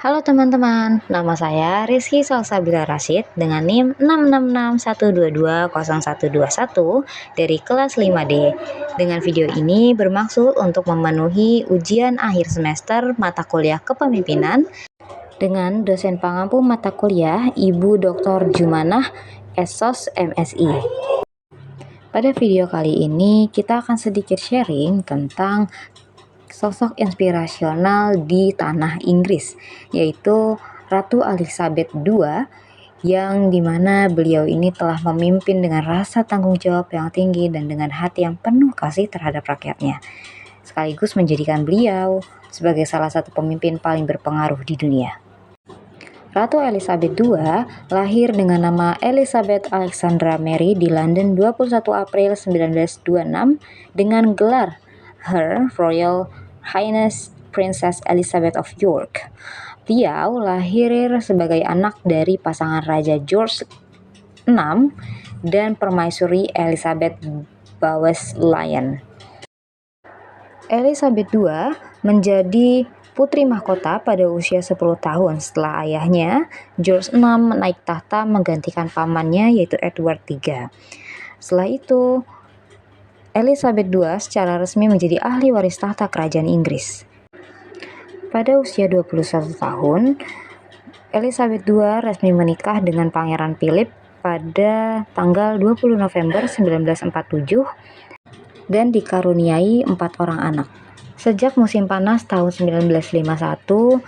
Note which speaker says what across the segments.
Speaker 1: Halo teman-teman, nama saya Rizky Salsabila Rashid dengan NIM 666122021 dari kelas 5D. Dengan video ini bermaksud untuk memenuhi ujian akhir semester mata kuliah kepemimpinan dengan dosen pengampu mata kuliah Ibu Dr. Jumanah Esos MSI. Pada video kali ini kita akan sedikit sharing tentang sosok inspirasional di tanah Inggris, yaitu Ratu Elizabeth II, yang dimana beliau ini telah memimpin dengan rasa tanggung jawab yang tinggi dan dengan hati yang penuh kasih terhadap rakyatnya, sekaligus menjadikan beliau sebagai salah satu pemimpin paling berpengaruh di dunia. Ratu Elizabeth II lahir dengan nama Elizabeth Alexandra Mary di London 21 April 1926 dengan gelar Her Royal Highness Princess Elizabeth of York. Beliau lahir sebagai anak dari pasangan Raja George VI dan Permaisuri Elizabeth Bowes-Lyon. Elizabeth II menjadi putri mahkota pada usia 10 tahun setelah ayahnya, George VI, naik tahta menggantikan pamannya yaitu Edward III. Setelah itu, Elizabeth II secara resmi menjadi ahli waris tahta kerajaan Inggris. Pada usia 21 tahun, Elizabeth II resmi menikah dengan Pangeran Philip pada tanggal 20 November 1947 dan dikaruniai 4 orang anak. Sejak musim panas tahun 1951,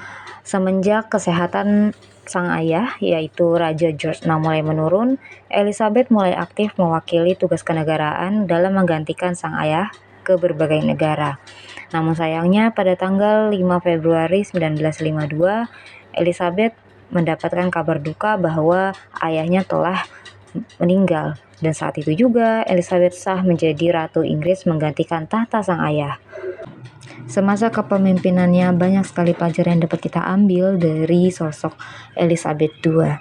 Speaker 1: semenjak kesehatan sang ayah, yaitu Raja George VI mulai menurun, Elizabeth mulai aktif mewakili tugas kenegaraan dalam menggantikan sang ayah ke berbagai negara. Namun sayangnya pada tanggal 5 Februari 1952, Elizabeth mendapatkan kabar duka bahwa ayahnya telah meninggal. Dan saat itu juga Elizabeth sah menjadi Ratu Inggris menggantikan tahta sang ayah. Semasa kepemimpinannya banyak sekali pelajaran yang dapat kita ambil dari sosok Elizabeth II,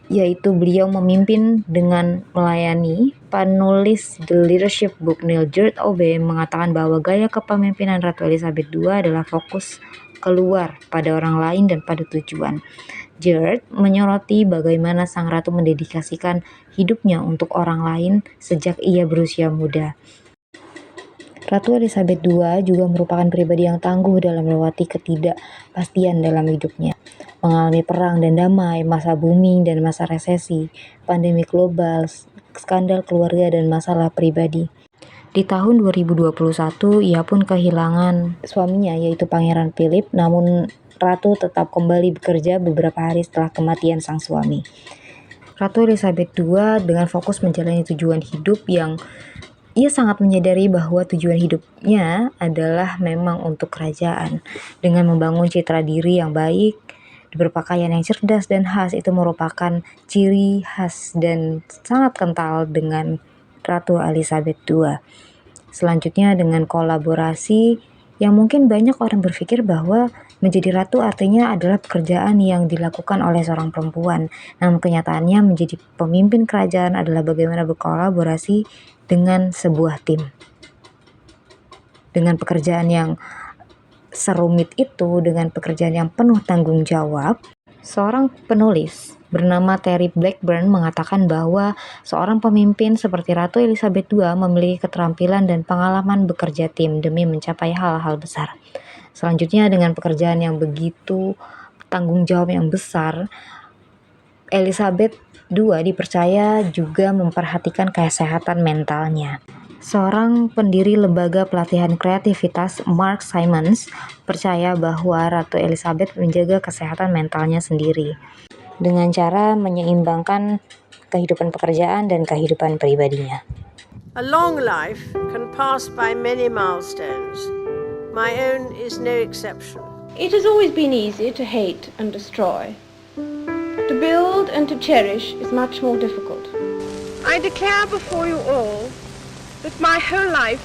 Speaker 1: yaitu beliau memimpin dengan melayani. Penulis The Leadership Book Neil George Obe mengatakan bahwa gaya kepemimpinan Ratu Elizabeth II adalah fokus keluar pada orang lain dan pada tujuan. George menyoroti bagaimana sang ratu mendedikasikan hidupnya untuk orang lain sejak ia berusia muda. Ratu Elizabeth II juga merupakan pribadi yang tangguh dalam melewati ketidakpastian dalam hidupnya, mengalami perang dan damai, masa booming dan masa resesi, pandemi global, skandal keluarga dan masalah pribadi. Di tahun 2021, ia pun kehilangan suaminya yaitu Pangeran Philip, namun Ratu tetap kembali bekerja beberapa hari setelah kematian sang suami. Ratu Elizabeth II dengan fokus menjalani tujuan hidup yang ia sangat menyadari bahwa tujuan hidupnya adalah memang untuk kerajaan. Dengan membangun citra diri yang baik, berpakaian yang cerdas dan khas, itu merupakan ciri khas dan sangat kental dengan Ratu Elizabeth II. Selanjutnya dengan kolaborasi yang mungkin banyak orang berpikir bahwa menjadi ratu artinya adalah pekerjaan yang dilakukan oleh seorang perempuan. Namun kenyataannya menjadi pemimpin kerajaan adalah bagaimana berkolaborasi dengan sebuah tim. Dengan pekerjaan yang serumit itu, dengan pekerjaan yang penuh tanggung jawab, seorang penulis bernama Terry Blackburn mengatakan bahwa seorang pemimpin seperti Ratu Elizabeth II memiliki keterampilan dan pengalaman bekerja tim demi mencapai hal-hal besar. Selanjutnya dengan pekerjaan yang begitu tanggung jawab yang besar, Elizabeth II dipercaya juga memperhatikan kesehatan mentalnya. Seorang pendiri lembaga pelatihan kreativitas, Mark Simons, percaya bahwa Ratu Elizabeth menjaga kesehatan mentalnya sendiri dengan cara menyeimbangkan kehidupan pekerjaan dan kehidupan pribadinya.
Speaker 2: A long life can pass by many milestones. My own is no exception.
Speaker 3: It has always been easy to hate and destroy. To build and to cherish is much more difficult.
Speaker 2: I declare before you all that my whole life,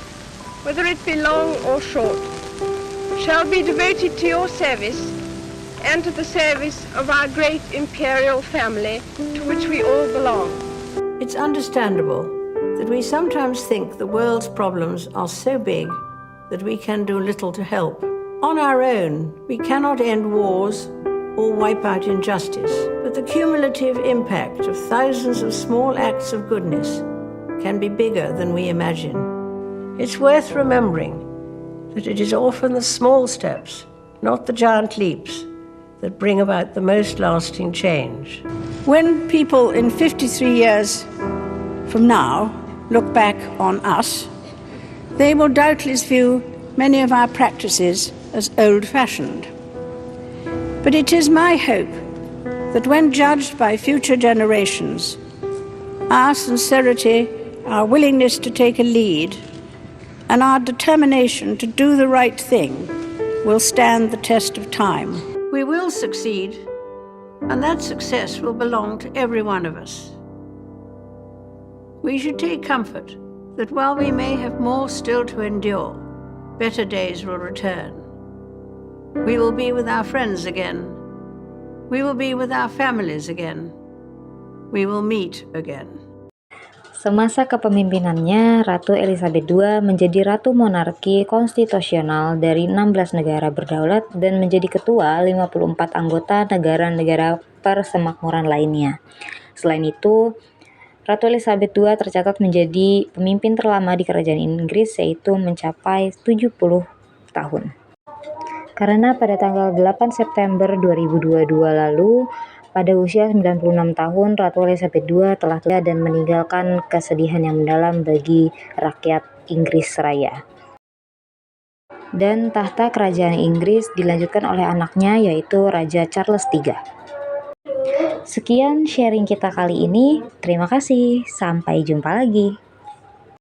Speaker 2: whether it be long or short, shall be devoted to your service and to the service of our great imperial family to which we all belong.
Speaker 4: It's understandable that we sometimes think the world's problems are so big that we can do little to help. On our own, we cannot end wars or wipe out injustice, but the cumulative impact of thousands of small acts of goodness can be bigger than we imagine. It's worth remembering that it is often the small steps, not the giant leaps, that bring about the most lasting change.
Speaker 5: When people in 53 years from now look back on us, they will doubtless view many of our practices as old-fashioned. But it is my hope that when judged by future generations, our sincerity, our willingness to take a lead, and our determination to do the right thing will stand the test of time.
Speaker 4: We will succeed, and that success will belong to every one of us. We should take comfort that while we may have more still to endure, better days will return. We will be with our friends again. We will be with our families again. We will meet again.
Speaker 1: Semasa kepemimpinannya, Ratu Elizabeth II menjadi Ratu Monarki Konstitusional dari 16 negara berdaulat dan menjadi ketua 54 anggota negara-negara persemakmuran lainnya. Selain itu, Ratu Elizabeth II tercatat menjadi pemimpin terlama di Kerajaan Inggris, yaitu mencapai 70 tahun. Karena pada tanggal 8 September 2022 lalu, pada usia 96 tahun, Ratu Elizabeth II telah tua dan meninggalkan kesedihan yang mendalam bagi rakyat Inggris Raya. Dan tahta kerajaan Inggris dilanjutkan oleh anaknya, yaitu Raja Charles III. Sekian sharing kita kali ini. Terima kasih. Sampai jumpa lagi.